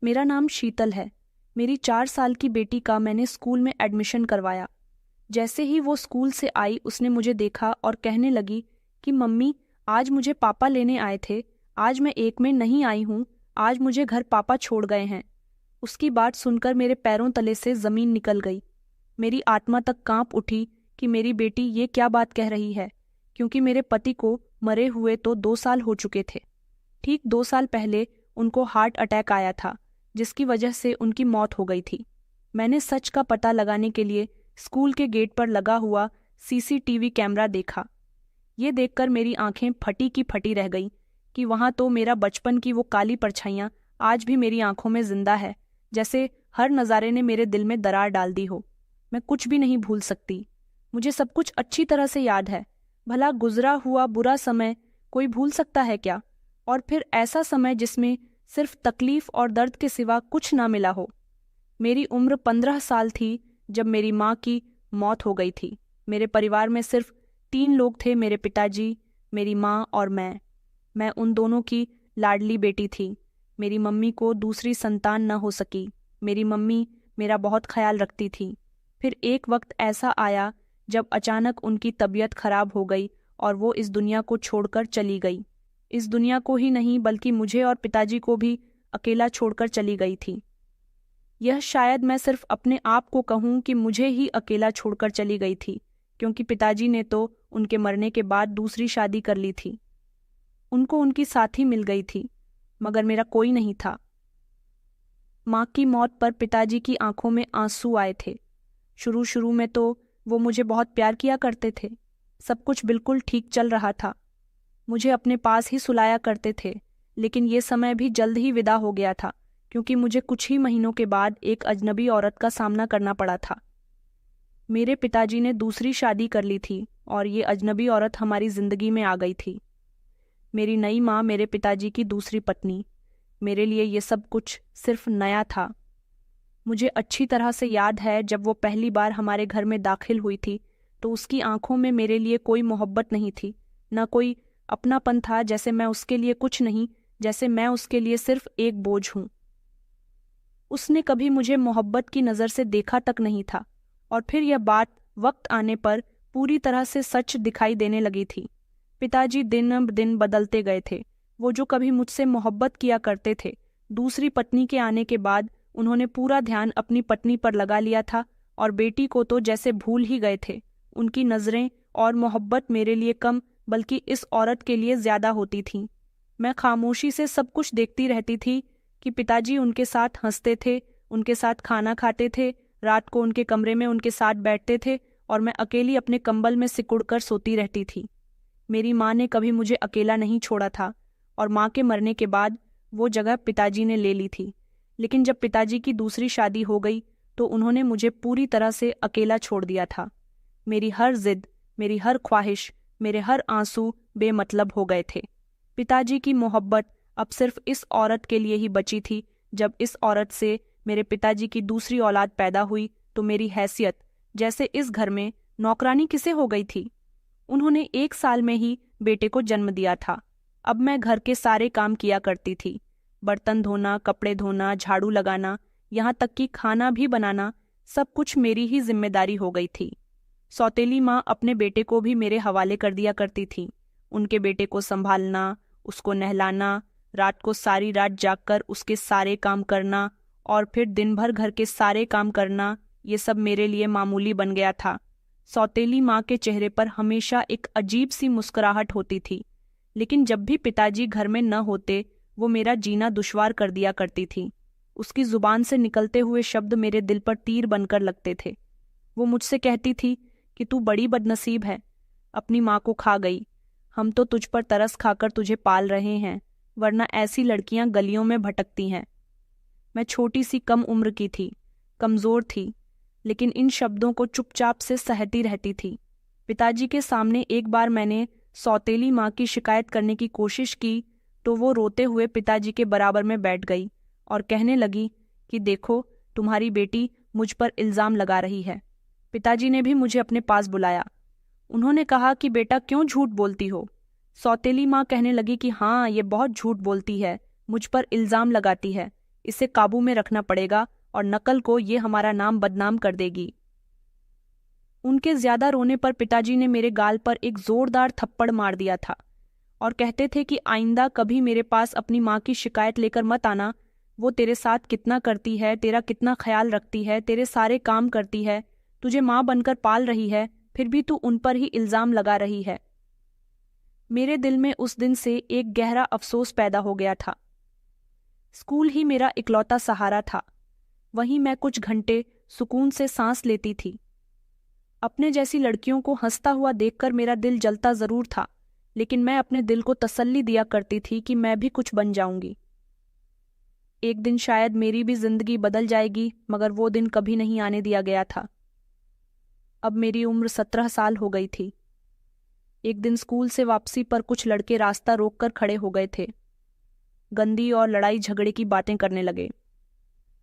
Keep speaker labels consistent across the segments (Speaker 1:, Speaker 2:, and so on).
Speaker 1: मेरा नाम शीतल है। मेरी 4 साल की बेटी का मैंने स्कूल में एडमिशन करवाया। जैसे ही वो स्कूल से आई उसने मुझे देखा और कहने लगी कि मम्मी, आज मुझे पापा लेने आए थे। आज मैं 1 में नहीं आई हूँ। आज मुझे घर पापा छोड़ गए हैं। उसकी बात सुनकर मेरे पैरों तले से ज़मीन निकल गई। मेरी आत्मा तक कांप उठी कि मेरी बेटी ये क्या बात कह रही है, क्योंकि मेरे पति को मरे हुए तो 2 साल हो चुके थे। ठीक 2 साल पहले उनको हार्ट अटैक आया था, जिसकी वजह से उनकी मौत हो गई थी। मैंने सच का पता लगाने के लिए स्कूल के गेट पर लगा हुआ सीसीटीवी कैमरा देखा। ये देखकर मेरी आंखें फटी की फटी रह गईं कि वहां तो मेरा बचपन की वो काली परछाइयां आज भी मेरी आंखों में जिंदा है, जैसे हर नज़ारे ने मेरे दिल में दरार डाल दी हो। मैं कुछ भी नहीं भूल सकती। मुझे सब कुछ अच्छी तरह से याद है। भला गुजरा हुआ बुरा समय कोई भूल सकता है क्या? और फिर ऐसा समय जिसमें सिर्फ तकलीफ और दर्द के सिवा कुछ ना मिला हो। मेरी उम्र 15 साल थी जब मेरी माँ की मौत हो गई थी। मेरे परिवार में सिर्फ 3 लोग थे, मेरे पिताजी, मेरी माँ और मैं। मैं उन दोनों की लाडली बेटी थी। मेरी मम्मी को दूसरी संतान न हो सकी। मेरी मम्मी मेरा बहुत ख्याल रखती थी। फिर एक वक्त ऐसा आया जब अचानक उनकी तबीयत खराब हो गई और वो इस दुनिया को छोड़कर चली गई। इस दुनिया को ही नहीं बल्कि मुझे और पिताजी को भी अकेला छोड़कर चली गई थी। यह शायद मैं सिर्फ अपने आप को कहूँ कि मुझे ही अकेला छोड़कर चली गई थी, क्योंकि पिताजी ने तो उनके मरने के बाद दूसरी शादी कर ली थी। उनको उनकी साथी मिल गई थी, मगर मेरा कोई नहीं था। माँ की मौत पर पिताजी की आंखों में आंसू आए थे। शुरू शुरू में तो वो मुझे बहुत प्यार किया करते थे। सब कुछ बिल्कुल ठीक चल रहा था। मुझे अपने पास ही सुलाया करते थे। लेकिन ये समय भी जल्द ही विदा हो गया था, क्योंकि मुझे कुछ ही महीनों के बाद एक अजनबी औरत का सामना करना पड़ा था। मेरे पिताजी ने दूसरी शादी कर ली थी और ये अजनबी औरत हमारी जिंदगी में आ गई थी। मेरी नई माँ, मेरे पिताजी की दूसरी पत्नी। मेरे लिए ये सब कुछ सिर्फ नया था। मुझे अच्छी तरह से याद है जब वो पहली बार हमारे घर में दाखिल हुई थी तो उसकी आंखों में मेरे लिए कोई मोहब्बत नहीं थी, न कोई अपनापन था। जैसे मैं उसके लिए कुछ नहीं, जैसे मैं उसके लिए सिर्फ एक बोझ हूँ। उसने कभी मुझे मोहब्बत की नज़र से देखा तक नहीं था। और फिर यह बात वक्त आने पर पूरी तरह से सच दिखाई देने लगी थी। पिताजी दिन ब दिन बदलते गए थे। वो जो कभी मुझसे मोहब्बत किया करते थे, दूसरी पत्नी के आने के बाद उन्होंने पूरा ध्यान अपनी पत्नी पर लगा लिया था और बेटी को तो जैसे भूल ही गए थे। उनकी नज़रें और मोहब्बत मेरे लिए कम बल्कि इस औरत के लिए ज़्यादा होती थीं। मैं खामोशी से सब कुछ देखती रहती थी कि पिताजी उनके साथ हंसते थे, उनके साथ खाना खाते थे, रात को उनके कमरे में उनके साथ बैठते थे और मैं अकेली अपने कंबल में सिकुड़कर सोती रहती थी। मेरी माँ ने कभी मुझे अकेला नहीं छोड़ा था और माँ के मरने के बाद वो जगह पिताजी ने ले ली थी। लेकिन जब पिताजी की दूसरी शादी हो गई तो उन्होंने मुझे पूरी तरह से अकेला छोड़ दिया था। मेरी हर जिद, मेरी हर ख्वाहिश, मेरे हर आंसू बेमतलब हो गए थे। पिताजी की मोहब्बत अब सिर्फ इस औरत के लिए ही बची थी। जब इस औरत से मेरे पिताजी की दूसरी औलाद पैदा हुई तो मेरी हैसियत जैसे इस घर में नौकरानी किसे हो गई थी। उन्होंने 1 साल में ही बेटे को जन्म दिया था। अब मैं घर के सारे काम किया करती थी। बर्तन धोना, कपड़े धोना, झाड़ू लगाना, यहाँ तक कि खाना भी बनाना, सब कुछ मेरी ही जिम्मेदारी हो गई थी। सौतेली माँ अपने बेटे को भी मेरे हवाले कर दिया करती थी। उनके बेटे को संभालना, उसको नहलाना, रात को सारी रात जागकर उसके सारे काम करना और फिर दिन भर घर के सारे काम करना, ये सब मेरे लिए मामूली बन गया था। सौतेली माँ के चेहरे पर हमेशा एक अजीब सी मुस्कुराहट होती थी, लेकिन जब भी पिताजी घर में न होते वो मेरा जीना दुश्वार कर दिया करती थी। उसकी जुबान से निकलते हुए शब्द मेरे दिल पर तीर बनकर लगते थे। वो मुझसे कहती थी कि तू बड़ी बदनसीब है, अपनी माँ को खा गई। हम तो तुझ पर तरस खाकर तुझे पाल रहे हैं, वरना ऐसी लड़कियां गलियों में भटकती हैं। मैं छोटी सी कम उम्र की थी, कमज़ोर थी, लेकिन इन शब्दों को चुपचाप से सहती रहती थी। पिताजी के सामने एक बार मैंने सौतेली माँ की शिकायत करने की कोशिश की तो वो रोते हुए पिताजी के बराबर में बैठ गई और कहने लगी कि देखो, तुम्हारी बेटी मुझ पर इल्ज़ाम लगा रही है। पिताजी ने भी मुझे अपने पास बुलाया। उन्होंने कहा कि बेटा, क्यों झूठ बोलती हो? सौतेली माँ कहने लगी कि हाँ, ये बहुत झूठ बोलती है, मुझ पर इल्ज़ाम लगाती है, इसे काबू में रखना पड़ेगा और नकल को ये हमारा नाम बदनाम कर देगी। उनके ज्यादा रोने पर पिताजी ने मेरे गाल पर एक जोरदार थप्पड़ मार दिया था और कहते थे कि आइंदा कभी मेरे पास अपनी माँ की शिकायत लेकर मत आना। वो तेरे साथ कितना करती है, तेरा कितना ख्याल रखती है, तेरे सारे काम करती है, तुझे माँ बनकर पाल रही है, फिर भी तू उन पर ही इल्जाम लगा रही है। मेरे दिल में उस दिन से एक गहरा अफसोस पैदा हो गया था। स्कूल ही मेरा इकलौता सहारा था। वहीं मैं कुछ घंटे सुकून से सांस लेती थी। अपने जैसी लड़कियों को हंसता हुआ देखकर मेरा दिल जलता जरूर था, लेकिन मैं अपने दिल को तसल्ली दिया करती थी कि मैं भी कुछ बन जाऊंगी। एक दिन शायद मेरी भी जिंदगी बदल जाएगी, मगर वो दिन कभी नहीं आने दिया गया था। अब मेरी उम्र 17 साल हो गई थी। एक दिन स्कूल से वापसी पर कुछ लड़के रास्ता रोककर खड़े हो गए थे। गंदी और लड़ाई झगड़े की बातें करने लगे।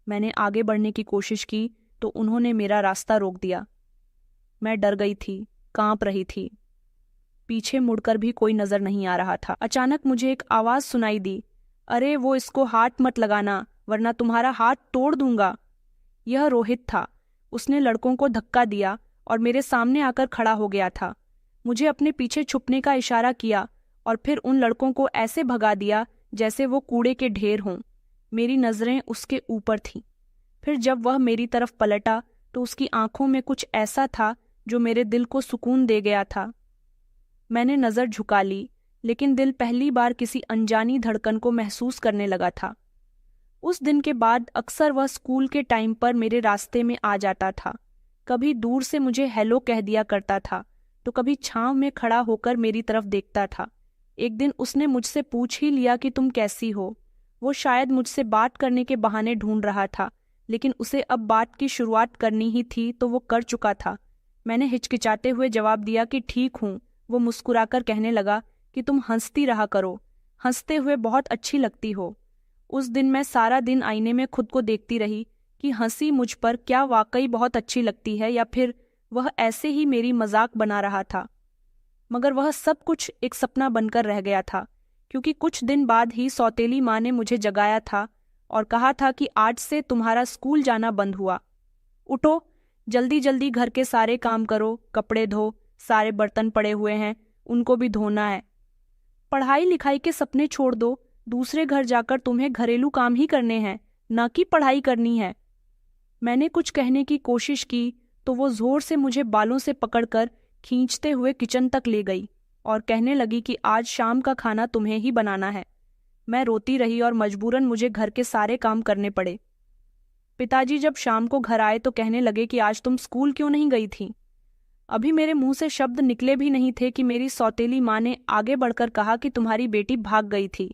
Speaker 1: मैंने आगे बढ़ने की कोशिश की तो उन्होंने मेरा रास्ता रोक दिया। मैं डर गई थी, कांप रही थी। पीछे मुड़कर भी कोई नजर नहीं आ रहा था। अचानक मुझे एक आवाज सुनाई दी, अरे वो इसको हाथ मत लगाना वरना तुम्हारा हाथ तोड़ दूंगा। यह रोहित था। उसने लड़कों को धक्का दिया और मेरे सामने आकर खड़ा हो गया था। मुझे अपने पीछे छुपने का इशारा किया और फिर उन लड़कों को ऐसे भगा दिया जैसे वो कूड़े के ढेर हों। मेरी नजरें उसके ऊपर थीं। फिर जब वह मेरी तरफ पलटा तो उसकी आंखों में कुछ ऐसा था जो मेरे दिल को सुकून दे गया था। मैंने नजर झुका ली, लेकिन दिल पहली बार किसी अनजानी धड़कन को महसूस करने लगा था। उस दिन के बाद अक्सर वह स्कूल के टाइम पर मेरे रास्ते में आ जाता था। कभी दूर से मुझे हेलो कह दिया करता था तो कभी छांव में खड़ा होकर मेरी तरफ देखता था। एक दिन उसने मुझसे पूछ ही लिया कि तुम कैसी हो। वो शायद मुझसे बात करने के बहाने ढूंढ रहा था, लेकिन उसे अब बात की शुरुआत करनी ही थी तो वो कर चुका था। मैंने हिचकिचाते हुए जवाब दिया कि ठीक हूँ। वो मुस्कुराकर कहने लगा कि तुम हंसती रहा करो, हंसते हुए बहुत अच्छी लगती हो। उस दिन मैं सारा दिन आईने में खुद को देखती रही कि हंसी मुझ पर क्या वाकई बहुत अच्छी लगती है या फिर वह ऐसे ही मेरी मजाक बना रहा था। मगर वह सब कुछ एक सपना बनकर रह गया था, क्योंकि कुछ दिन बाद ही सौतेली माँ ने मुझे जगाया था और कहा था कि आज से तुम्हारा स्कूल जाना बंद हुआ। उठो, जल्दी जल्दी घर के सारे काम करो, कपड़े धो, सारे बर्तन पड़े हुए हैं उनको भी धोना है। पढ़ाई लिखाई के सपने छोड़ दो, दूसरे घर जाकर तुम्हें घरेलू काम ही करने हैं, न कि पढ़ाई करनी है। मैंने कुछ कहने की कोशिश की तो वो जोर से मुझे बालों से पकड़कर खींचते हुए किचन तक ले गई और कहने लगी कि आज शाम का खाना तुम्हें ही बनाना है। मैं रोती रही और मजबूरन मुझे घर के सारे काम करने पड़े। पिताजी जब शाम को घर आए तो कहने लगे कि आज तुम स्कूल क्यों नहीं गई थी। अभी मेरे मुंह से शब्द निकले भी नहीं थे कि मेरी सौतेली माँ ने आगे बढ़कर कहा कि तुम्हारी बेटी भाग गई थी,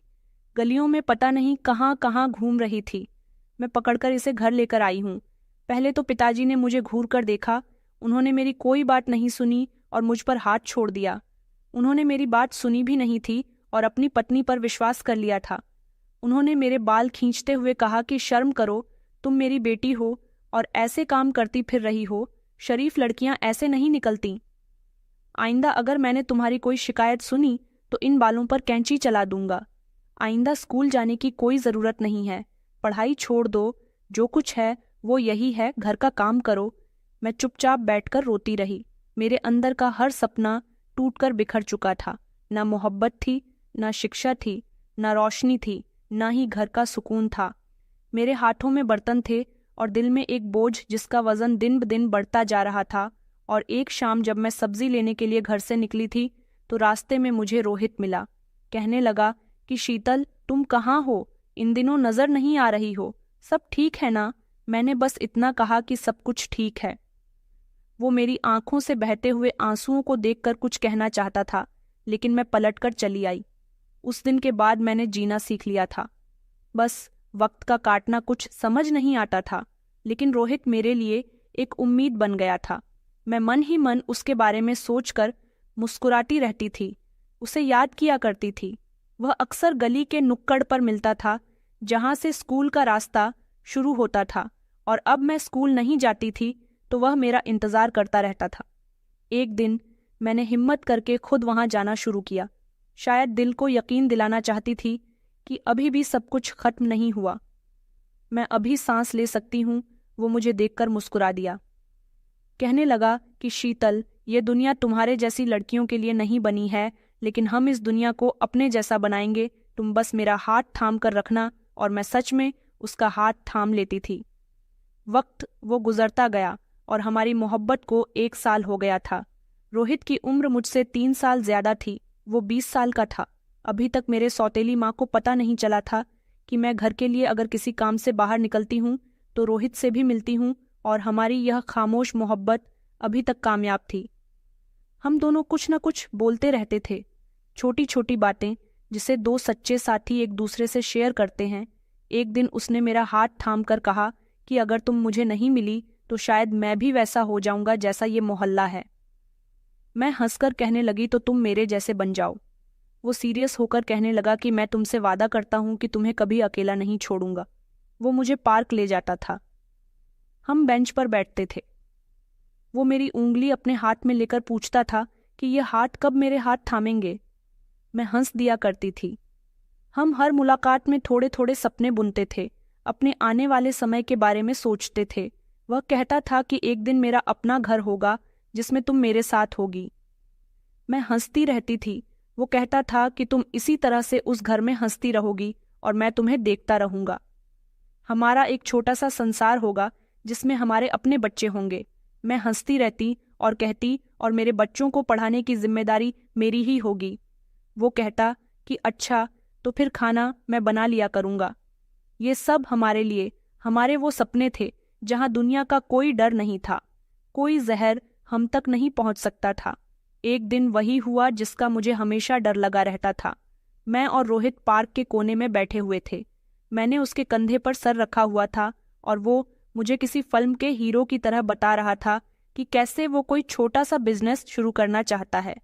Speaker 1: गलियों में पता नहीं कहाँ कहाँ घूम रही थी। मैं पकड़कर इसे घर लेकर आई हूँ। पहले तो पिताजी ने मुझे घूर कर देखा, उन्होंने मेरी कोई बात नहीं सुनी और मुझ पर हाथ छोड़ दिया। उन्होंने मेरी बात सुनी भी नहीं थी और अपनी पत्नी पर विश्वास कर लिया था। उन्होंने मेरे बाल खींचते हुए कहा कि शर्म करो, तुम मेरी बेटी हो और ऐसे काम करती फिर रही हो, शरीफ लड़कियां ऐसे नहीं निकलती। आइंदा अगर मैंने तुम्हारी कोई शिकायत सुनी तो इन बालों पर कैंची चला दूंगा। आइंदा स्कूल जाने की कोई ज़रूरत नहीं है, पढ़ाई छोड़ दो, जो कुछ है वो यही है, घर का काम करो। मैं चुपचाप बैठकर रोती रही। मेरे अंदर का हर सपना टूटकर बिखर चुका था। न मोहब्बत थी, न शिक्षा थी, न रोशनी थी, न ही घर का सुकून था। मेरे हाथों में बर्तन थे और दिल में एक बोझ जिसका वजन दिन ब दिन बढ़ता जा रहा था। और एक शाम जब मैं सब्जी लेने के लिए घर से निकली थी तो रास्ते में मुझे रोहित मिला। कहने लगा कि शीतल, तुम कहाँ हो, इन दिनों नजर नहीं आ रही हो, सब ठीक है ना। मैंने बस इतना कहा कि सब कुछ ठीक है। वो मेरी आंखों से बहते हुए आंसुओं को देखकर कुछ कहना चाहता था, लेकिन मैं पलटकर चली आई। उस दिन के बाद मैंने जीना सीख लिया था। बस वक्त का काटना कुछ समझ नहीं आता था, लेकिन रोहित मेरे लिए एक उम्मीद बन गया था। मैं मन ही मन उसके बारे में सोचकर मुस्कुराती रहती थी, उसे याद किया करती थी। वह अक्सर गली के नुक्कड़ पर मिलता था जहां से स्कूल का रास्ता शुरू होता था, और अब मैं स्कूल नहीं जाती थी तो वह मेरा इंतजार करता रहता था। एक दिन मैंने हिम्मत करके खुद वहां जाना शुरू किया। शायद दिल को यकीन दिलाना चाहती थी कि अभी भी सब कुछ खत्म नहीं हुआ। मैं अभी सांस ले सकती हूँ। वो मुझे देखकर मुस्कुरा दिया। कहने लगा कि शीतल, ये दुनिया तुम्हारे जैसी लड़कियों के लिए नहीं बनी है, लेकिन हम इस दुनिया को अपने जैसा बनाएंगे। तुम बस मेरा हाथ थाम कर रखना। और मैं सच में उसका हाथ थाम लेती थी। वक्त वो गुजरता गया और हमारी मोहब्बत को 1 साल हो गया था। रोहित की उम्र मुझसे 3 साल ज्यादा थी। वो 20 साल का था। अभी तक मेरे सौतेली माँ को पता नहीं चला था कि मैं घर के लिए अगर किसी काम से बाहर निकलती हूँ तो रोहित से भी मिलती हूँ, और हमारी यह खामोश मोहब्बत अभी तक कामयाब थी। हम दोनों कुछ न कुछ बोलते रहते थे, छोटी छोटी बातें जिसे दो सच्चे साथी एक दूसरे से शेयर करते हैं। एक दिन उसने मेरा हाथ थाम कर कहा कि अगर तुम मुझे नहीं मिली तो शायद मैं भी वैसा हो जाऊंगा जैसा ये मोहल्ला है। मैं हंसकर कहने लगी, तो तुम मेरे जैसे बन जाओ। वो सीरियस होकर कहने लगा कि मैं तुमसे वादा करता हूं कि तुम्हें कभी अकेला नहीं छोड़ूंगा। वो मुझे पार्क ले जाता था। हम बेंच पर बैठते थे। वो मेरी उंगली अपने हाथ में लेकर पूछता था कि ये हाथ कब मेरे हाथ थामेंगे। मैं हंस दिया करती थी। हम हर मुलाकात में थोड़े थोड़े सपने बुनते थे, अपने आने वाले समय के बारे में सोचते थे। वह कहता था कि एक दिन मेरा अपना घर होगा जिसमें तुम मेरे साथ होगी। मैं हंसती रहती थी। वो कहता था कि तुम इसी तरह से उस घर में हंसती रहोगी और मैं तुम्हें देखता रहूंगा। हमारा एक छोटा सा संसार होगा जिसमें हमारे अपने बच्चे होंगे। मैं हंसती रहती और कहती, और मेरे बच्चों को पढ़ाने की जिम्मेदारी मेरी ही होगी। वो कहता कि अच्छा, तो फिर खाना मैं बना लिया करूंगा। ये सब हमारे लिए, हमारे वो सपने थे जहां दुनिया का कोई डर नहीं था, कोई जहर हम तक नहीं पहुंच सकता था। एक दिन वही हुआ जिसका मुझे हमेशा डर लगा रहता था। मैं और रोहित पार्क के कोने में बैठे हुए थे। मैंने उसके कंधे पर सर रखा हुआ था और वो मुझे किसी फिल्म के हीरो की तरह बता रहा था कि कैसे वो कोई छोटा सा बिजनेस शुरू करना चाहता है।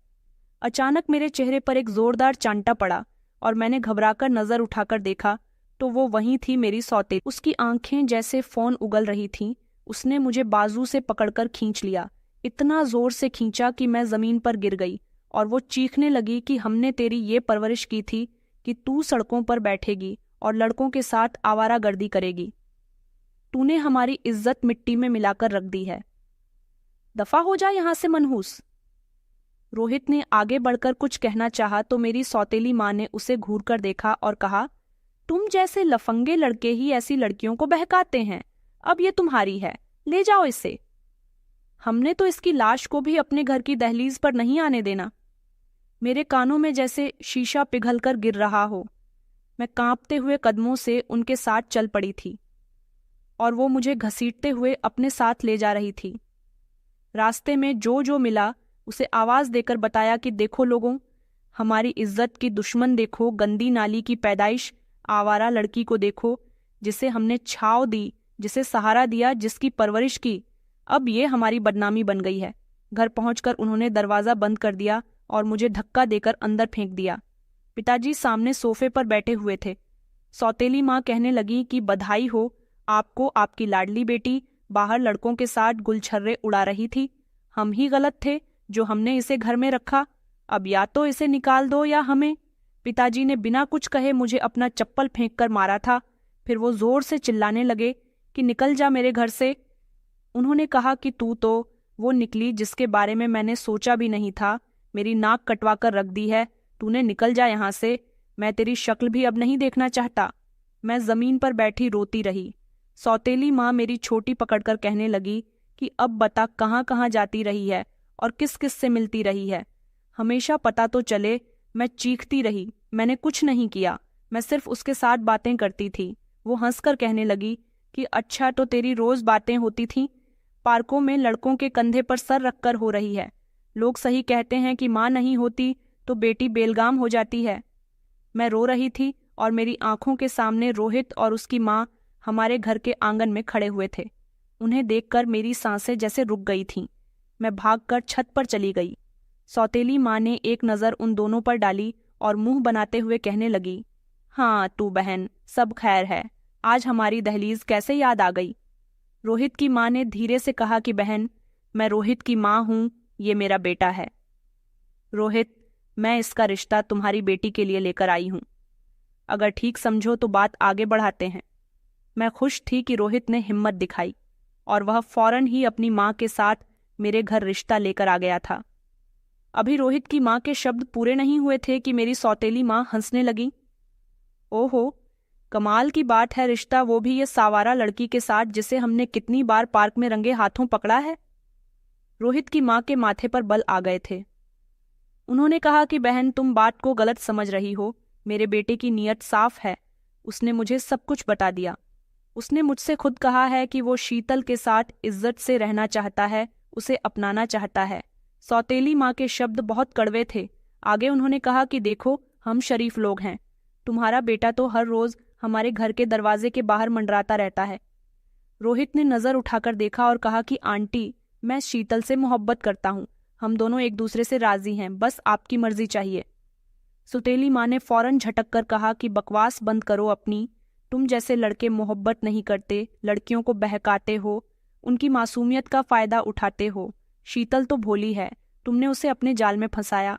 Speaker 1: अचानक मेरे चेहरे पर एक जोरदार चांटा पड़ा और मैंने घबराकर नजर उठाकर देखा तो वो वहीं थी, मेरी सौतेली। उसकी आंखें जैसे फोन उगल रही थीं। उसने मुझे बाजू से पकड़कर खींच लिया, इतना जोर से खींचा कि मैं जमीन पर गिर गई। और वो चीखने लगी कि हमने तेरी ये परवरिश की थी कि तू सड़कों पर बैठेगी और लड़कों के साथ आवारागर्दी करेगी। तूने हमारी इज्जत मिट्टी में मिलाकर रख दी है। दफा हो जा यहां से मनहूस। रोहित ने आगे बढ़कर कुछ कहना चाहा तो मेरी सौतेली माँ ने उसे घूरकर देखा और कहा, तुम जैसे लफंगे लड़के ही ऐसी लड़कियों को बहकाते हैं। अब ये तुम्हारी है, ले जाओ इसे। हमने तो इसकी लाश को भी अपने घर की दहलीज पर नहीं आने देना। मेरे कानों में जैसे शीशा पिघलकर गिर रहा हो। मैं कांपते हुए कदमों से उनके साथ चल पड़ी थी और वो मुझे घसीटते हुए अपने साथ ले जा रही थी। रास्ते में जो जो मिला उसे आवाज देकर बताया कि देखो लोगों, हमारी इज्जत की दुश्मन देखो, गंदी नाली की पैदाइश, आवारा लड़की को देखो जिसे हमने छाव दी, जिसे सहारा दिया, जिसकी परवरिश की। अब ये हमारी बदनामी बन गई है। घर पहुंचकर उन्होंने दरवाजा बंद कर दिया और मुझे धक्का देकर अंदर फेंक दिया। पिताजी सामने सोफे पर बैठे हुए थे। सौतेली माँ कहने लगी कि बधाई हो आपको, आपकी लाडली बेटी बाहर लड़कों के साथ गुलछर्रे उड़ा रही थी। हम ही गलत थे जो हमने इसे घर में रखा। अब या तो इसे निकाल दो या हमें। पिताजी ने बिना कुछ कहे मुझे अपना चप्पल फेंक कर मारा था। फिर वो जोर से चिल्लाने लगे कि निकल जा मेरे घर से। उन्होंने कहा कि तू तो वो निकली जिसके बारे में मैंने सोचा भी नहीं था। मेरी नाक कटवा कर रख दी है। तूने निकल जा यहाँ से। मैं तेरी शक्ल भी अब नहीं देखना चाहता। मैं जमीन पर बैठी रोती रही। सौतेली माँ मेरी छोटी पकड़कर कहने लगी कि अब बता कहाँ कहाँ जाती रही है और किस किस से मिलती रही है। हमेशा पता तो चले। मैं चीखती रही, मैंने कुछ नहीं किया, मैं सिर्फ उसके साथ बातें करती थी। वो हंसकर कहने लगी कि अच्छा, तो तेरी रोज बातें होती थीं, पार्कों में लड़कों के कंधे पर सर रखकर हो रही है। लोग सही कहते हैं कि माँ नहीं होती तो बेटी बेलगाम हो जाती है। मैं रो रही थी और मेरी आंखों के सामने रोहित और उसकी माँ हमारे घर के आंगन में खड़े हुए थे। उन्हें देखकर मेरी सांसें जैसे रुक गई थीं। मैं भागकर छत पर चली गई। सौतेली माँ ने एक नज़र उन दोनों पर डाली और मुंह बनाते हुए कहने लगी, हाँ तू बहन, सब खैर है। आज हमारी दहलीज कैसे याद आ गई। रोहित की माँ ने धीरे से कहा कि बहन, मैं रोहित की माँ हूँ, ये मेरा बेटा है। रोहित, मैं इसका रिश्ता तुम्हारी बेटी के लिए लेकर आई हूँ। अगर ठीक समझो तो बात आगे बढ़ाते हैं। मैं खुश थी कि रोहित ने हिम्मत दिखाई और वह फौरन ही अपनी माँ के साथ मेरे घर रिश्ता लेकर आ गया था। अभी रोहित की माँ के शब्द पूरे नहीं हुए थे कि मेरी सौतेली माँ हंसने लगी। ओहो, कमाल की बात है, रिश्ता वो भी ये सावारा लड़की के साथ जिसे हमने कितनी बार पार्क में रंगे हाथों पकड़ा है। रोहित की माँ के माथे पर बल आ गए थे। उन्होंने कहा कि बहन, तुम बात को गलत समझ रही हो। मेरे बेटे की नीयत साफ है। उसने मुझे सब कुछ बता दिया। उसने मुझसे खुद कहा है कि वो शीतल के साथ इज्जत से रहना चाहता है, उसे अपनाना चाहता है। सौतेली माँ के शब्द बहुत कड़वे थे। आगे उन्होंने कहा कि देखो, हम शरीफ लोग हैं। तुम्हारा बेटा तो हर रोज हमारे घर के दरवाजे के बाहर मंडराता रहता है। रोहित ने नजर उठाकर देखा और कहा कि आंटी, मैं शीतल से मोहब्बत करता हूँ। हम दोनों एक दूसरे से राजी हैं, बस आपकी मर्जी चाहिए। सौतेली माँ ने फौरन झटक कर कहा कि बकवास बंद करो अपनी। तुम जैसे लड़के मोहब्बत नहीं करते, लड़कियों को बहकाते हो, उनकी मासूमियत का फायदा उठाते हो। शीतल तो भोली है, तुमने उसे अपने जाल में फंसाया।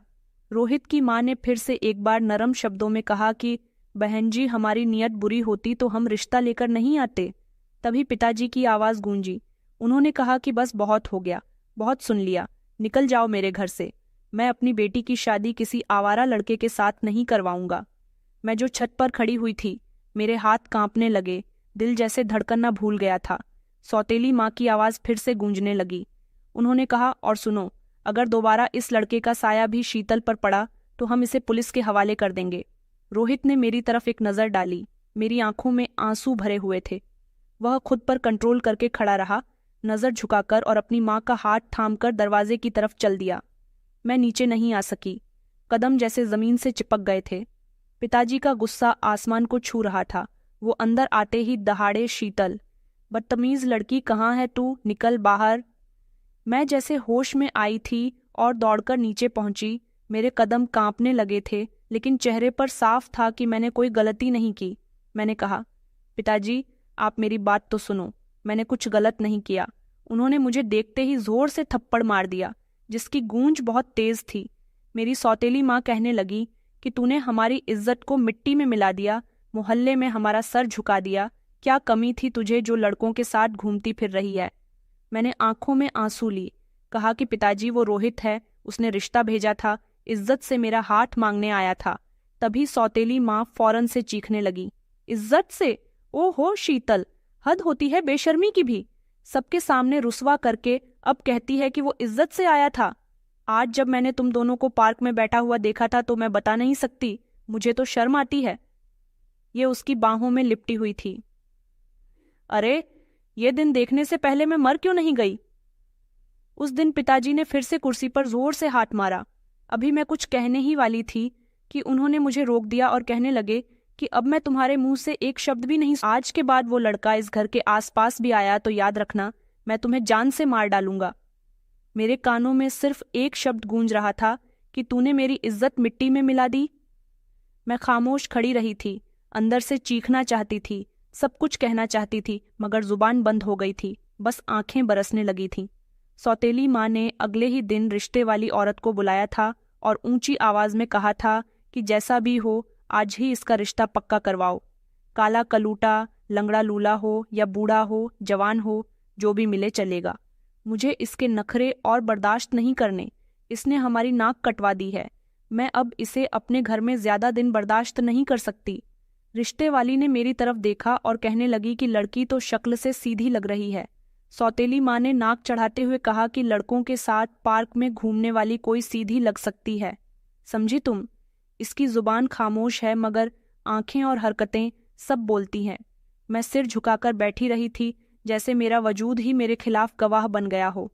Speaker 1: रोहित की माँ ने फिर से एक बार नरम शब्दों में कहा कि बहन जी, हमारी नीयत बुरी होती तो हम रिश्ता लेकर नहीं आते। तभी पिताजी की आवाज गूंजी। उन्होंने कहा कि बस बहुत हो गया, बहुत सुन लिया, निकल जाओ मेरे घर से। मैं अपनी बेटी की शादी किसी आवारा लड़के के साथ नहीं करवाऊंगा। मैं जो छत पर खड़ी हुई थी, मेरे हाथ कांपने लगे, दिल जैसे धड़कना भूल गया था। सौतेली माँ की आवाज फिर से गूंजने लगी। उन्होंने कहा, और सुनो, अगर दोबारा इस लड़के का साया भी शीतल पर पड़ा तो हम इसे पुलिस के हवाले कर देंगे। रोहित ने मेरी तरफ एक नज़र डाली। मेरी आंखों में आंसू भरे हुए थे। वह खुद पर कंट्रोल करके खड़ा रहा, नज़र झुकाकर, और अपनी माँ का हाथ थामकर दरवाजे की तरफ चल दिया। मैं नीचे नहीं आ सकी। कदम जैसे जमीन से चिपक गए थे। पिताजी का गुस्सा आसमान को छू रहा था। वो अंदर आते ही दहाड़े, शीतल, बदतमीज लड़की, कहाँ है तू, निकल बाहर। मैं जैसे होश में आई थी और दौड़कर नीचे पहुंची। मेरे कदम कांपने लगे थे, लेकिन चेहरे पर साफ था कि मैंने कोई गलती नहीं की। मैंने कहा, पिताजी, आप मेरी बात तो सुनो, मैंने कुछ गलत नहीं किया। उन्होंने मुझे देखते ही जोर से थप्पड़ मार दिया, जिसकी गूंज बहुत तेज थी। मेरी सौतेली माँ कहने लगी कि तूने हमारी इज्जत को मिट्टी में मिला दिया, मोहल्ले में हमारा सर झुका दिया। क्या कमी थी तुझे जो लड़कों के साथ घूमती फिर रही है। मैंने आंखों में आंसू लिए, कहा कि पिताजी, वो रोहित है, उसने रिश्ता भेजा था, इज्जत से मेरा हाथ मांगने आया था। तभी सौतेली माँ फौरन से चीखने लगी, इज्जत से? ओहो शीतल, हद होती है बेशर्मी की भी। सबके सामने रुसवा करके अब कहती है कि वो इज्जत से आया था। आज जब मैंने तुम दोनों को पार्क में बैठा हुआ देखा था तो मैं बता नहीं सकती, मुझे तो शर्म आती है। ये उसकी बाहों में लिपटी हुई थी। अरे, ये दिन देखने से पहले मैं मर क्यों नहीं गई। उस दिन पिताजी ने फिर से कुर्सी पर जोर से हाथ मारा। अभी मैं कुछ कहने ही वाली थी कि उन्होंने मुझे रोक दिया और कहने लगे कि अब मैं तुम्हारे मुंह से एक शब्द भी नहीं। आज के बाद वो लड़का इस घर के आसपास भी आया तो याद रखना, मैं तुम्हें जान से मार डालूंगा। मेरे कानों में सिर्फ एक शब्द गूंज रहा था कि तूने मेरी इज्जत मिट्टी में मिला दी। मैं खामोश खड़ी रही थी। अंदर से चीखना चाहती थी, सब कुछ कहना चाहती थी, मगर जुबान बंद हो गई थी, बस आंखें बरसने लगी थीं। सौतेली माँ ने अगले ही दिन रिश्ते वाली औरत को बुलाया था और ऊंची आवाज में कहा था कि जैसा भी हो, आज ही इसका रिश्ता पक्का करवाओ। काला कलूटा, लंगड़ा लूला हो या बूढ़ा हो, जवान हो, जो भी मिले चलेगा। मुझे इसके नखरे और बर्दाश्त नहीं करने। इसने हमारी नाक कटवा दी है। मैं अब इसे अपने घर में ज्यादा दिन बर्दाश्त नहीं कर सकती। रिश्ते वाली ने मेरी तरफ देखा और कहने लगी कि लड़की तो शक्ल से सीधी लग रही है। सौतेली माँ ने नाक चढ़ाते हुए कहा कि लड़कों के साथ पार्क में घूमने वाली कोई सीधी लग सकती है, समझी तुम। इसकी जुबान खामोश है, मगर आंखें और हरकतें सब बोलती हैं। मैं सिर झुकाकर बैठी रही थी, जैसे मेरा वजूद ही मेरे खिलाफ गवाह बन गया हो।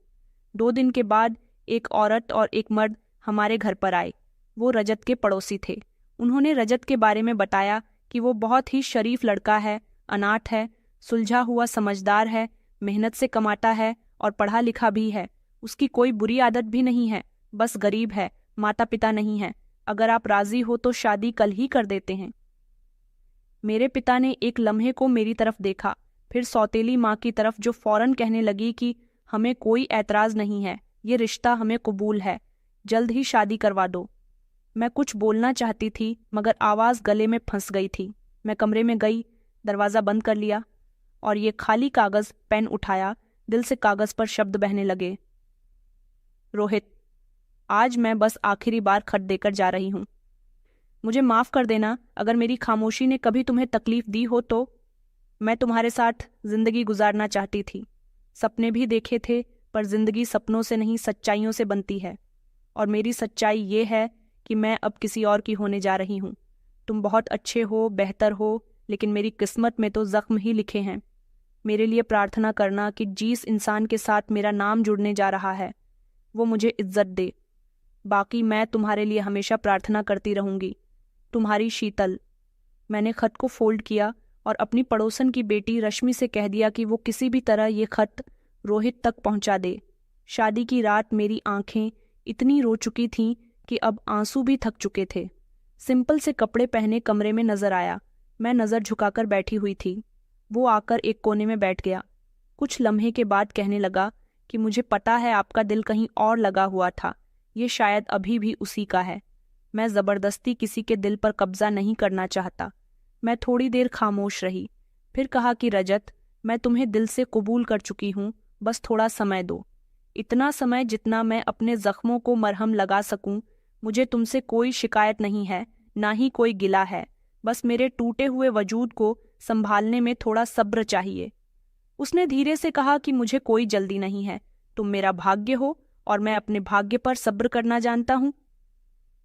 Speaker 1: 2 दिन के बाद एक औरत और एक मर्द हमारे घर पर आए। वो रजत के पड़ोसी थे। उन्होंने रजत के बारे में बताया कि वो बहुत ही शरीफ लड़का है, अनाथ है, सुलझा हुआ समझदार है, मेहनत से कमाता है और पढ़ा लिखा भी है। उसकी कोई बुरी आदत भी नहीं है, बस गरीब है, माता पिता नहीं है। अगर आप राजी हो तो शादी कल ही कर देते हैं। मेरे पिता ने एक लम्हे को मेरी तरफ देखा, फिर सौतेली माँ की तरफ, जो फौरन कहने लगी कि हमें कोई ऐतराज नहीं है, ये रिश्ता हमें कबूल है, जल्द ही शादी करवा दो। मैं कुछ बोलना चाहती थी, मगर आवाज़ गले में फंस गई थी। मैं कमरे में गई, दरवाज़ा बंद कर लिया। और ये खाली कागज पेन उठाया। दिल से कागज पर शब्द बहने लगे। रोहित, आज मैं बस आखिरी बार खत देकर जा रही हूँ। मुझे माफ कर देना अगर मेरी खामोशी ने कभी तुम्हें तकलीफ दी हो तो। मैं तुम्हारे साथ जिंदगी गुजारना चाहती थी, सपने भी देखे थे, पर जिंदगी सपनों से नहीं सच्चाइयों से बनती है। और मेरी सच्चाई ये है कि मैं अब किसी और की होने जा रही हूँ। तुम बहुत अच्छे हो, बेहतर हो, लेकिन मेरी किस्मत में तो जख्म ही लिखे हैं। मेरे लिए प्रार्थना करना कि जिस इंसान के साथ मेरा नाम जुड़ने जा रहा है वो मुझे इज्जत दे। बाकी मैं तुम्हारे लिए हमेशा प्रार्थना करती रहूंगी। तुम्हारी शीतल। मैंने खत को फोल्ड किया और अपनी पड़ोसन की बेटी रश्मि से कह दिया कि वो किसी भी तरह ये खत रोहित तक पहुंचा दे। शादी की रात मेरी आंखें इतनी रो चुकी थीं कि अब आंसू भी थक चुके थे। सिंपल से कपड़े पहने कमरे में नजर आया। मैं नजर झुकाकर बैठी हुई थी। वो आकर एक कोने में बैठ गया। कुछ लम्हे के बाद कहने लगा कि मुझे पता है आपका दिल कहीं और लगा हुआ था, ये शायद अभी भी उसी का है। मैं जबरदस्ती किसी के दिल पर कब्जा नहीं करना चाहता। मैं थोड़ी देर खामोश रही, फिर कहा कि रजत, मैं तुम्हें दिल से कबूल कर चुकी हूँ, बस थोड़ा समय दो। इतना समय जितना मैं अपने जख्मों को मरहम लगा सकूं। मुझे तुमसे कोई शिकायत नहीं है, ना ही कोई गिला है। बस मेरे टूटे हुए वजूद को संभालने में थोड़ा सब्र चाहिए। उसने धीरे से कहा कि मुझे कोई जल्दी नहीं है। तुम मेरा भाग्य हो और मैं अपने भाग्य पर सब्र करना जानता हूँ।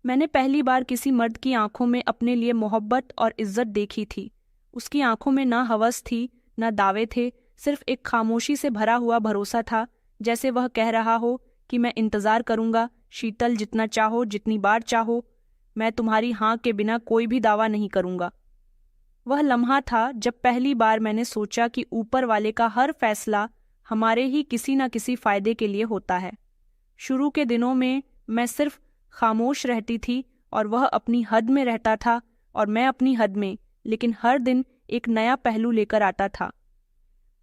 Speaker 1: मैंने पहली बार किसी मर्द की आंखों में अपने लिए मोहब्बत और इज्जत देखी थी। उसकी आंखों में ना हवस थी, ना दावे थे, सिर्फ एक खामोशी से भरा हुआ भरोसा था, जैसे वह कह रहा हो कि मैं इंतजार करूंगा शीतल, जितना चाहो, जितनी बार चाहो। मैं तुम्हारी हाँ के बिना कोई भी दावा नहीं करूंगा। वह लम्हा था जब पहली बार मैंने सोचा कि ऊपर वाले का हर फैसला हमारे ही किसी न किसी फायदे के लिए होता है। शुरू के दिनों में मैं सिर्फ खामोश रहती थी और वह अपनी हद में रहता था और मैं अपनी हद में, लेकिन हर दिन एक नया पहलू लेकर आता था।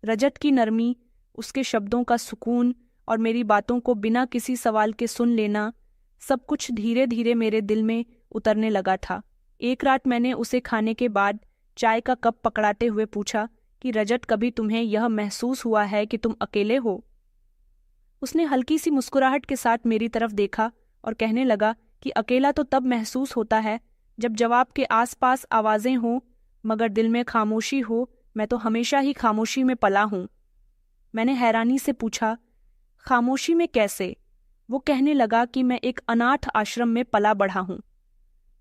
Speaker 1: रजत की नरमी, उसके शब्दों का सुकून और मेरी बातों को बिना किसी सवाल के सुन लेना, सब कुछ धीरे धीरे मेरे दिल में उतरने लगा था। एक रात मैंने उसे खाने के बाद चाय का कप पकड़ाते हुए पूछा कि रजत, कभी तुम्हें यह महसूस हुआ है कि तुम अकेले हो? उसने हल्की सी मुस्कुराहट के साथ मेरी तरफ देखा और कहने लगा कि अकेला तो तब महसूस होता है जब जवाब के आसपास आवाजें हों मगर दिल में खामोशी हो। मैं तो हमेशा ही खामोशी में पला हूं। मैंने हैरानी से पूछा, खामोशी में कैसे? वो कहने लगा कि मैं एक अनाथ आश्रम में पला बढ़ा हूं।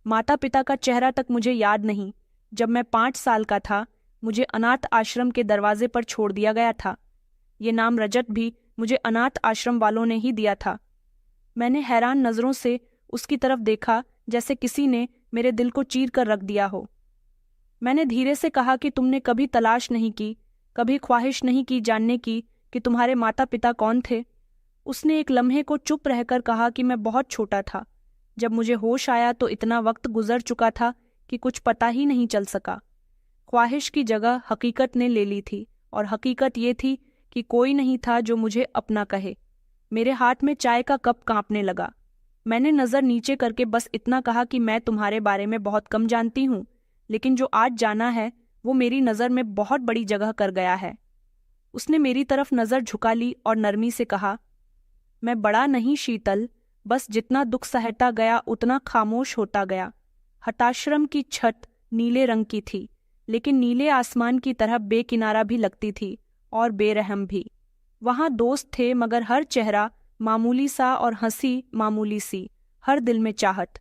Speaker 1: माता पिता का चेहरा तक मुझे याद नहीं। जब मैं 5 साल का था मुझे अनाथ आश्रम के दरवाजे पर छोड़ दिया गया था। ये नाम रजत भी मुझे अनाथ आश्रम वालों ने ही दिया था। मैंने हैरान नजरों से उसकी तरफ देखा, जैसे किसी ने मेरे दिल को चीर कर रख दिया हो। मैंने धीरे से कहा कि तुमने कभी तलाश नहीं की, कभी ख्वाहिश नहीं की जानने की कि तुम्हारे माता पिता कौन थे? उसने एक लम्हे को चुप रहकर कहा कि मैं बहुत छोटा था। जब मुझे होश आया तो इतना वक्त गुजर चुका था कि कुछ पता ही नहीं चल सका। ख्वाहिश की जगह हकीकत ने ले ली थी और हकीकत ये थी कि कोई नहीं था जो मुझे अपना कहे। मेरे हाथ में चाय का कप कांपने लगा। मैंने नज़र नीचे करके बस इतना कहा कि मैं तुम्हारे बारे में बहुत कम जानती हूँ, लेकिन जो आज जाना है वो मेरी नज़र में बहुत बड़ी जगह कर गया है। उसने मेरी तरफ नज़र झुका ली और नरमी से कहा, मैं बड़ा नहीं शीतल, बस जितना दुख सहता गया उतना खामोश होता गया। हताश्रम की छत नीले रंग की थी, लेकिन नीले आसमान की तरह बेकिनारा भी लगती थी और बेरहम भी। वहाँ दोस्त थे मगर हर चेहरा मामूली सा और हंसी मामूली सी, हर दिल में चाहत।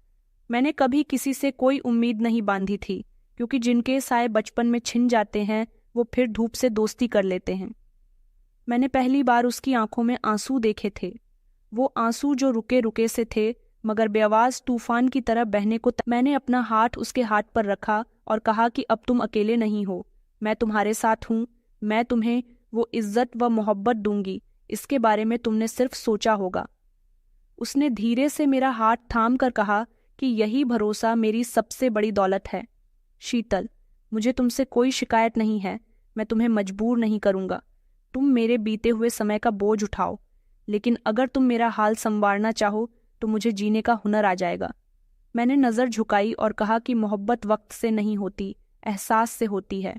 Speaker 1: मैंने कभी किसी से कोई उम्मीद नहीं बांधी थी, क्योंकि जिनके साए बचपन में छिन जाते हैं वो फिर धूप से दोस्ती कर लेते हैं। मैंने पहली बार उसकी आंखों में आंसू देखे थे, वो आंसू जो रुके रुके से थे मगर बेआवाज तूफान की तरह बहने को। मैंने अपना हाथ उसके हाथ पर रखा और कहा कि अब तुम अकेले नहीं हो, मैं तुम्हारे साथ हूँ। मैं तुम्हें वो इज्जत व मोहब्बत दूंगी, इसके बारे में तुमने सिर्फ सोचा होगा। उसने धीरे से मेरा हाथ थाम कर कहा कि यही भरोसा मेरी सबसे बड़ी दौलत है। शीतल, मुझे तुमसे कोई शिकायत नहीं है, मैं तुम्हें मजबूर नहीं करूंगा। तुम मेरे बीते हुए समय का बोझ उठाओ, लेकिन अगर तुम मेरा हाल संवारना चाहो तो मुझे जीने का हुनर आ जाएगा। मैंने नज़र झुकाई और कहा कि मोहब्बत वक्त से नहीं होती, एहसास से होती है।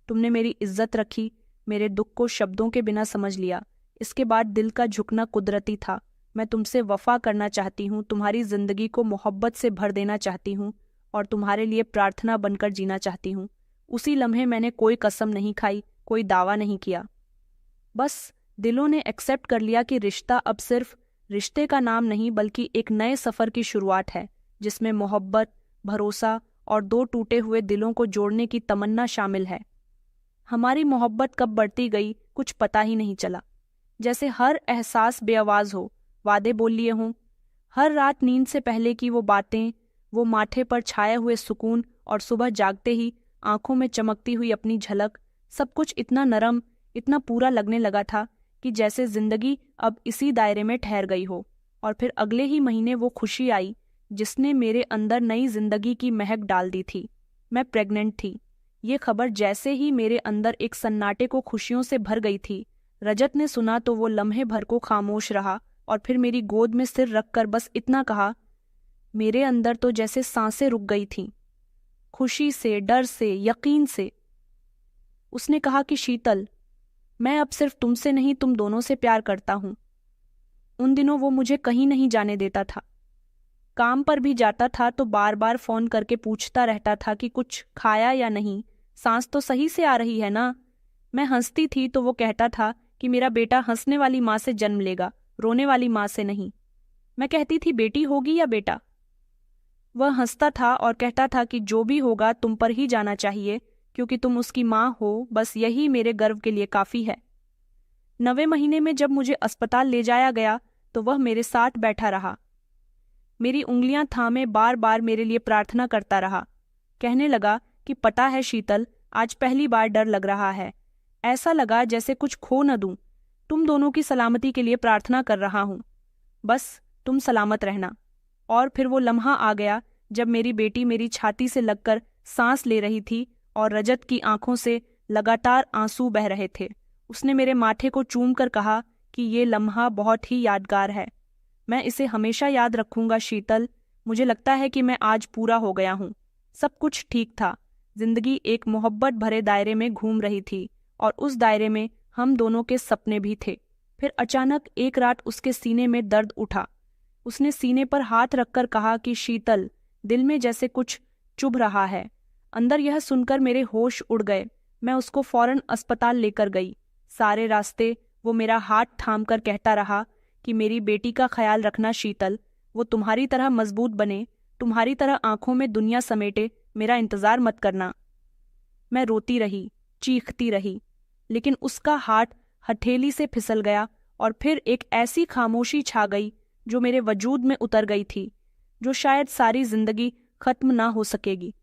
Speaker 1: तुमने मेरी इज्जत रखी, मेरे दुख को शब्दों के बिना समझ लिया। इसके बाद दिल का झुकना कुदरती था। मैं तुमसे वफा करना चाहती हूँ, तुम्हारी जिंदगी को मोहब्बत से भर देना चाहती हूँ और तुम्हारे लिए प्रार्थना बनकर जीना चाहती हूँ। उसी लम्हे मैंने कोई कसम नहीं खाई, कोई दावा नहीं किया। बस दिलों ने एक्सेप्ट कर लिया कि रिश्ता अब सिर्फ रिश्ते का नाम नहीं बल्कि एक नए सफ़र की शुरुआत है, जिसमें मोहब्बत, भरोसा और दो टूटे हुए दिलों को जोड़ने की तमन्ना शामिल है। हमारी मोहब्बत कब बढ़ती गई कुछ पता ही नहीं चला। जैसे हर एहसास बेआवाज़ हो, वादे बोल लिए हों, हर रात नींद से पहले की वो बातें, वो माथे पर छाए हुए सुकून और सुबह जागते ही आंखों में चमकती हुई अपनी झलक, सब कुछ इतना नरम, इतना पूरा लगने लगा था कि जैसे जिंदगी अब इसी दायरे में ठहर गई हो। और फिर अगले ही महीने वो खुशी आई जिसने मेरे अंदर नई जिंदगी की महक डाल दी थी। मैं प्रेग्नेंट थी। ये खबर जैसे ही मेरे अंदर एक सन्नाटे को खुशियों से भर गई थी। रजत ने सुना तो वो लम्हे भर को खामोश रहा और फिर मेरी गोद में सिर रखकर बस इतना कहा। मेरे अंदर तो जैसे सांसें रुक गई थीं, खुशी से, डर से, यकीन से। उसने कहा कि शीतल, मैं अब सिर्फ तुमसे नहीं तुम दोनों से प्यार करता हूं। उन दिनों वो मुझे कहीं नहीं जाने देता था। काम पर भी जाता था तो बार बार फोन करके पूछता रहता था कि कुछ खाया या नहीं, सांस तो सही से आ रही है ना। मैं हंसती थी तो वो कहता था कि मेरा बेटा हंसने वाली माँ से जन्म लेगा, रोने वाली माँ से नहीं। मैं कहती थी बेटी होगी या बेटा। वह हंसता था और कहता था कि जो भी होगा तुम पर ही जाना चाहिए, क्योंकि तुम उसकी माँ हो, बस यही मेरे गर्व के लिए काफ़ी है। 9वें महीने में जब मुझे अस्पताल ले जाया गया तो वह मेरे साथ बैठा रहा, मेरी उंगलियां थामे बार बार मेरे लिए प्रार्थना करता रहा। कहने लगा कि पता है शीतल, आज पहली बार डर लग रहा है। ऐसा लगा जैसे कुछ खो न दूं। तुम दोनों की सलामती के लिए प्रार्थना कर रहा हूं, बस तुम सलामत रहना। और फिर वो लम्हा आ गया जब मेरी बेटी मेरी छाती से लगकर सांस ले रही थी और रजत की आंखों से लगातार आंसू बह रहे थे। उसने मेरे माथे को चूम कर कहा कि ये लम्हा बहुत ही यादगार है। मैं इसे हमेशा याद रखूंगा शीतल। मुझे लगता है कि मैं आज पूरा हो गया हूँ। सब कुछ ठीक था। जिंदगी एक मोहब्बत भरे दायरे में घूम रही थी और उस दायरे में हम दोनों के सपने भी थे। फिर अचानक एक रात उसके सीने में दर्द उठा। उसने सीने पर हाथ रखकर कहा कि शीतल, दिल में जैसे कुछ चुभ रहा है। अंदर यह सुनकर मेरे होश उड़ गए। मैं उसको फौरन अस्पताल लेकर गई। सारे रास्ते वो मेरा हाथ थाम कर कहता रहा कि मेरी बेटी का ख्याल रखना शीतल, वो तुम्हारी तरह मजबूत बने, तुम्हारी तरह आंखों में दुनिया समेटे, मेरा इंतजार मत करना। मैं रोती रही, चीखती रही, लेकिन उसका हाथ हथेली से फिसल गया और फिर एक ऐसी खामोशी छा गई जो मेरे वजूद में उतर गई थी, जो शायद सारी जिंदगी खत्म ना हो सकेगी।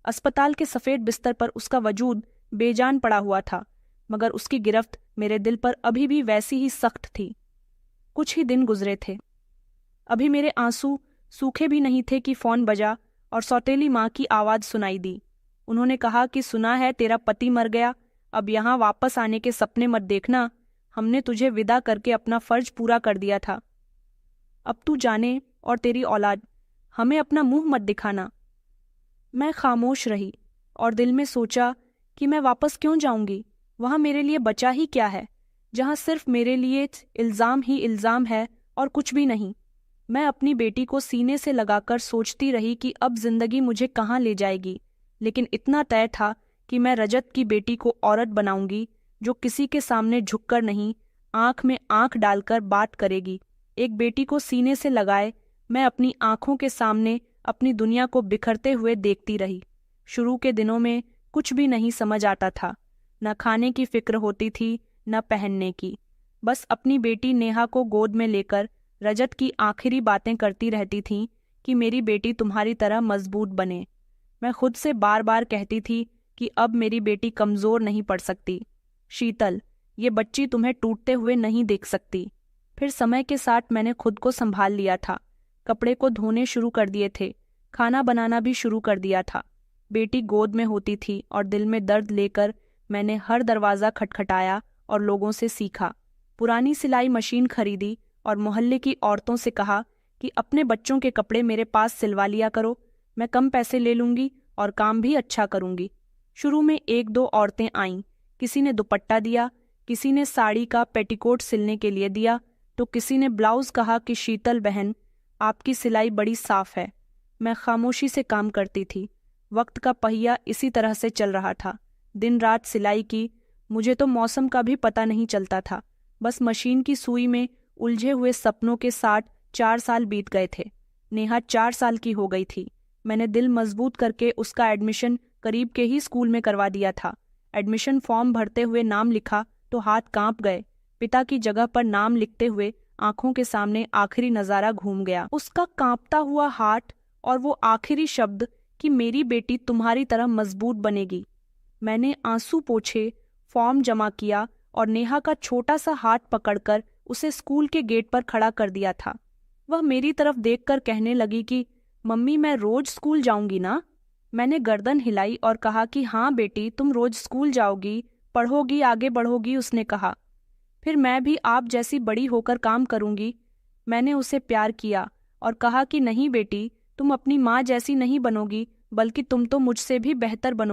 Speaker 1: अस्पताल के सफ़ेद बिस्तर पर उसका वजूद बेजान पड़ा हुआ था, मगर उसकी गिरफ्त मेरे दिल पर अभी भी वैसी ही सख्त थी। कुछ ही दिन गुजरे थे। अभी मेरे आंसू सूखे भी नहीं थे कि फ़ोन बजा और सौतेली माँ की आवाज़ सुनाई दी। उन्होंने कहा कि सुना है तेरा पति मर गया, अब यहाँ वापस आने के सपने मत देखना, हमने तुझे विदा करके अपना फ़र्ज पूरा कर दिया था। अब तू जाने और तेरी औलाद, हमें अपना मुंह मत दिखाना। मैं खामोश रही और दिल में सोचा कि मैं वापस क्यों जाऊंगी, वहाँ मेरे लिए बचा ही क्या है, जहाँ सिर्फ मेरे लिए इल्ज़ाम ही इल्ज़ाम है और कुछ भी नहीं। मैं अपनी बेटी को सीने से लगाकर सोचती रही कि अब जिंदगी मुझे कहाँ ले जाएगी, लेकिन इतना तय था कि मैं रजत की बेटी को औरत बनाऊंगी, जो किसी के सामने झुककर नहीं, आंख में आंख डालकर बात करेगी। एक बेटी को सीने से लगाए मैं अपनी आंखों के सामने अपनी दुनिया को बिखरते हुए देखती रही। शुरू के दिनों में कुछ भी नहीं समझ आता था, न खाने की फिक्र होती थी न पहनने की। बस अपनी बेटी नेहा को गोद में लेकर रजत की आखिरी बातें करती रहती थीं कि मेरी बेटी तुम्हारी तरह मजबूत बने। मैं खुद से बार बार कहती थी कि अब मेरी बेटी कमज़ोर नहीं पड़ सकती। शीतल, ये बच्ची तुम्हें टूटते हुए नहीं देख सकती। फिर समय के साथ मैंने खुद को संभाल लिया था, कपड़े को धोने शुरू कर दिए थे, खाना बनाना भी शुरू कर दिया था। बेटी गोद में होती थी और दिल में दर्द लेकर मैंने हर दरवाज़ा खटखटाया और लोगों से सीखा। पुरानी सिलाई मशीन खरीदी और मोहल्ले की औरतों से कहा कि अपने बच्चों के कपड़े मेरे पास सिलवा लिया करो, मैं कम पैसे ले लूँगी और काम भी अच्छा करूँगी। शुरू में 1-2 औरतें आईं, किसी ने दुपट्टा दिया, किसी ने साड़ी का पेटीकोट सिलने के लिए दिया, तो किसी ने ब्लाउज कहा कि शीतल बहन, आपकी सिलाई बड़ी साफ है। मैं खामोशी से काम करती थी। वक्त का पहिया इसी तरह से चल रहा था। दिन रात सिलाई की। मुझे तो मौसम का भी पता नहीं चलता था। बस मशीन की सुई में उलझे हुए सपनों के साथ 4 साल बीत गए थे। नेहा 4 साल की हो गई थी। मैंने दिल मजबूत करके उसका एडमिशन करीब के ही स्कूल में करवा दिया था। एडमिशन फॉर्म भरते हुए नाम लिखा तो हाथ कांप गए। पिता की जगह पर नाम लिखते हुए आंखों के सामने आखिरी नजारा घूम गया। उसका कांपता हुआ हाथ और वो आखिरी शब्द कि मेरी बेटी तुम्हारी तरह मजबूत बनेगी। मैंने आंसू पोंछे, फॉर्म जमा किया और नेहा का छोटा सा हाथ पकड़कर उसे स्कूल के गेट पर खड़ा कर दिया था। वह मेरी तरफ देखकर कहने लगी कि मम्मी, मैं रोज स्कूल जाऊंगी ना? मैंने गर्दन हिलाई और कहा कि हाँ बेटी, तुम रोज स्कूल जाओगी, पढ़ोगी, आगे बढ़ोगी। उसने कहा, फिर मैं भी आप जैसी बड़ी होकर काम करूंगी। मैंने उसे प्यार किया और कहा कि नहीं बेटी, तुम अपनी माँ जैसी नहीं बनोगी, बल्कि तुम तो मुझसे भी बेहतर बनोगी।